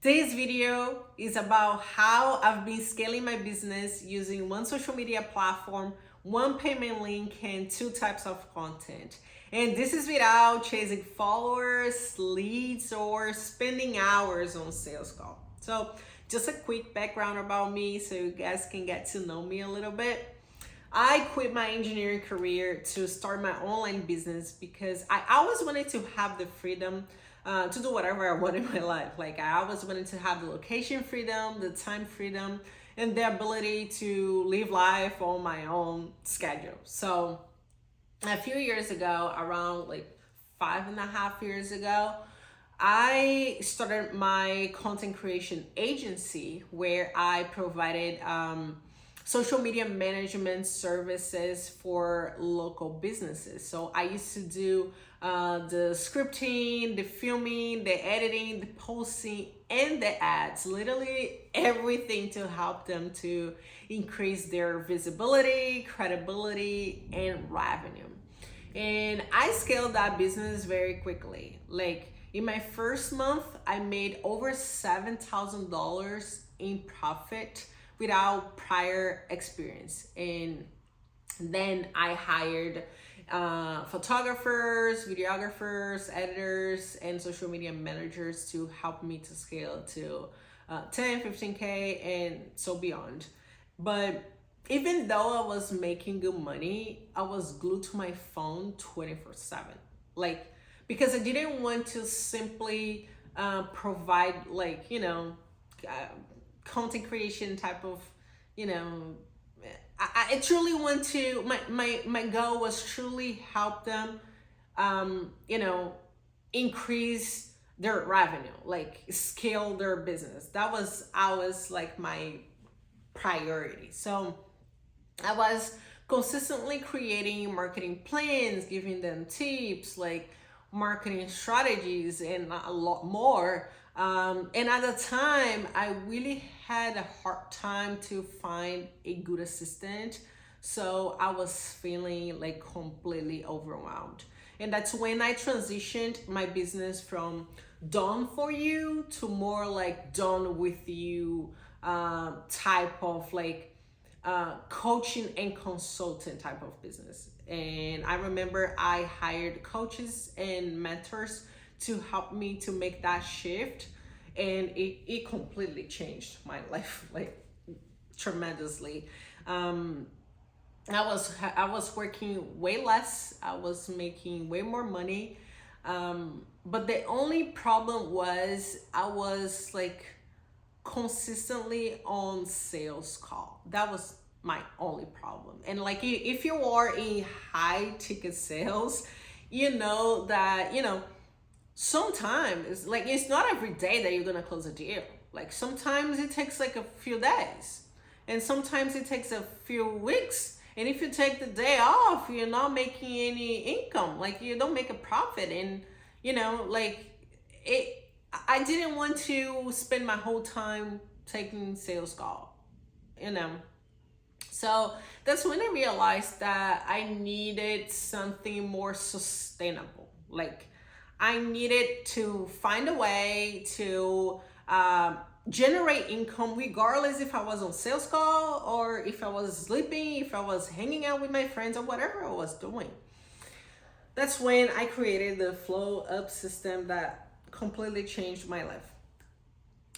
This video is about how I've been scaling my business using one social media platform, one payment link, and two types of content. And this is without chasing followers, leads, or spending hours on sales call. So just a quick background about me so you guys can get to know me a little bit. I quit my engineering career to start my online business because I always wanted to have the freedom to do whatever I want in my life. Like I always wanted to have the location freedom, the time freedom, and the ability to live life on my own schedule. So a few years ago, around like 5.5 years ago, I started my content creation agency where I provided social media management services for local businesses. So I used to do the scripting, the filming, the editing, the posting, and the ads, literally everything to help them to increase their visibility, credibility, and revenue. And I scaled that business very quickly. Like in my first month, I made over $7,000 in profit without prior experience. And then I hired photographers, videographers, editors, and social media managers to help me to scale to 10, 15K and so beyond. But even though I was making good money, I was glued to my phone 24/7. Like, because I didn't want to simply provide, like, uh, content creation type of, you know, I truly want to, my goal was truly help them, increase their revenue, like scale their business. That was always like my priority. So I was consistently creating marketing plans, giving them tips like marketing strategies and a lot more. And at the time, I really had a hard time to find a good assistant. So I was feeling like completely overwhelmed. And that's when I transitioned my business from done for you to more like done with you type of like coaching and consultant type of business. And I remember I hired coaches and mentors to help me to make that shift. And it completely changed my life like tremendously. I was working way less. I was making way more money. But the only problem was I was like consistently on sales call. That was my only problem. And like if you are in high ticket sales, you know that, sometimes it's like it's not every day that you're gonna close a deal. Like sometimes it takes like a few days, and sometimes it takes a few weeks. And if you take the day off, you're not making any income. Like you don't make a profit, and like it. I didn't want to spend my whole time taking sales call, you know. So that's when I realized that I needed something more sustainable. Like I needed to find a way to generate income regardless if I was on sales call or if I was sleeping, if I was hanging out with my friends or whatever I was doing. That's when I created the Flow Up system that completely changed my life.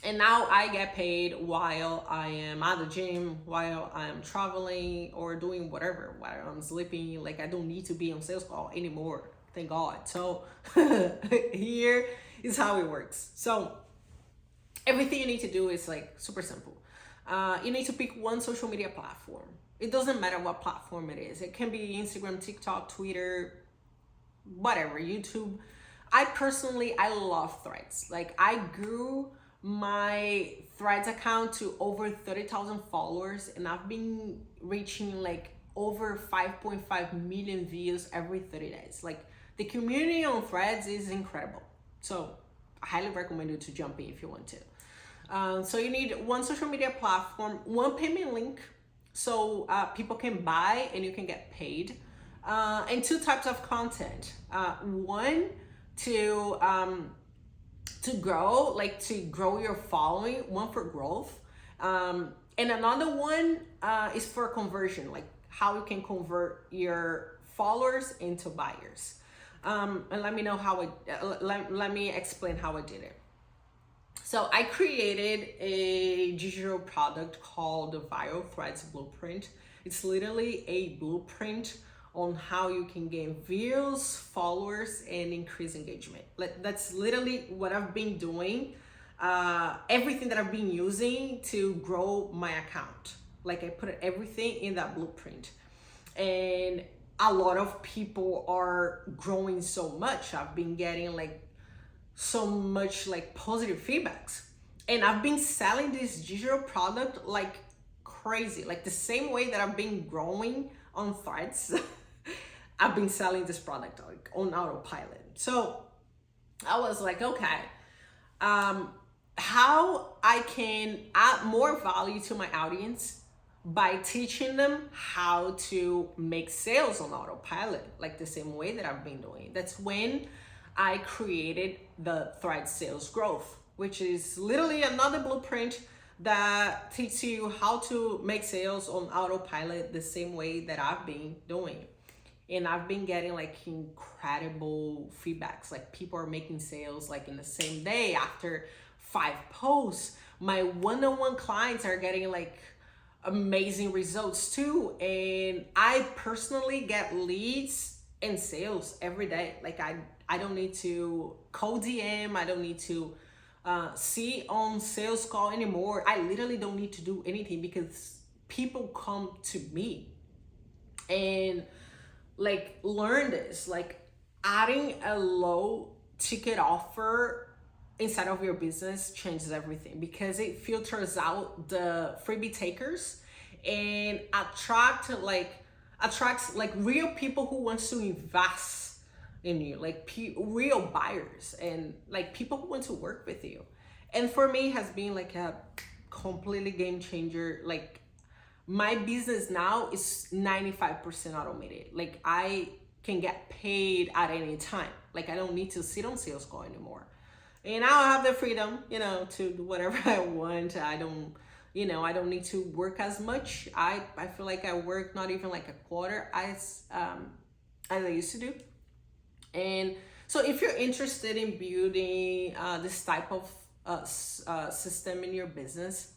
And now I get paid while I am at the gym, while I'm traveling or doing whatever, while I'm sleeping. Like I don't need to be on sales call anymore. Thank God. So here is how it works. So everything you need to do is like super simple. You need to pick one social media platform. It doesn't matter what platform it is. It can be Instagram, TikTok, Twitter, whatever, YouTube. I love Threads. Like I grew my Threads account to over 30,000 followers, and I've been reaching like over 5.5 million views every 30 days. Like the community on Threads is incredible. So I highly recommend you to jump in if you want to. So you need one social media platform, one payment link, so people can buy and you can get paid, and two types of content. One to to grow, like to grow your following, one for growth. And another one is for conversion, like how you can convert your followers into buyers. And let me know how let me explain how I did it. So I created a digital product called the Viral Threads Blueprint. It's literally a blueprint on how you can gain views, followers, and increase engagement. That's literally what I've been doing. Everything that I've been using to grow my account. Like I put everything in that blueprint. And a lot of people are growing so much. I've been getting like so much like positive feedbacks, and I've been selling this digital product like crazy, like the same way that I've been growing on Threads. I've been selling this product like on autopilot. So I was like, okay, how I can add more value to my audience by teaching them how to make sales on autopilot, like the same way that I've been doing. That's when I created the Thread Sales Growth, which is literally another blueprint that teaches you how to make sales on autopilot the same way that I've been doing. And I've been getting like incredible feedbacks. Like people are making sales like in the same day after 5 posts. My one-on-one clients are getting like amazing results too. And I personally get leads and sales every day. Like I don't need to cold DM. I don't need to see on sales call anymore. I literally don't need to do anything because people come to me and like learn this. Like adding a low ticket offer inside of your business changes everything because it filters out the freebie takers and attracts like real people who wants to invest in you, like real buyers and like people who want to work with you. And for me has been like a completely game changer. Like my business now is 95% automated. Like I can get paid at any time. Like I don't need to sit on sales call anymore. And now I have the freedom, to do whatever I want. I don't need to work as much. I feel like I work not even like a quarter as I used to do. And so if you're interested in building this type of system in your business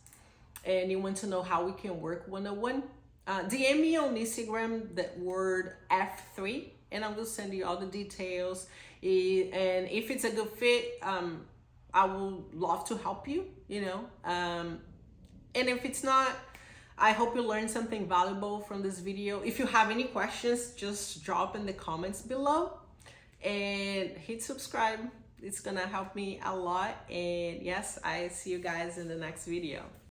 and you want to know how we can work one-on-one, DM me on Instagram, the word F3, and I will send you all the details. And if it's a good fit, I will love to help you, and if it's not, I hope you learned something valuable from this video. If you have any questions, just drop in the comments below and hit subscribe. It's gonna help me a lot. And yes, I see you guys in the next video.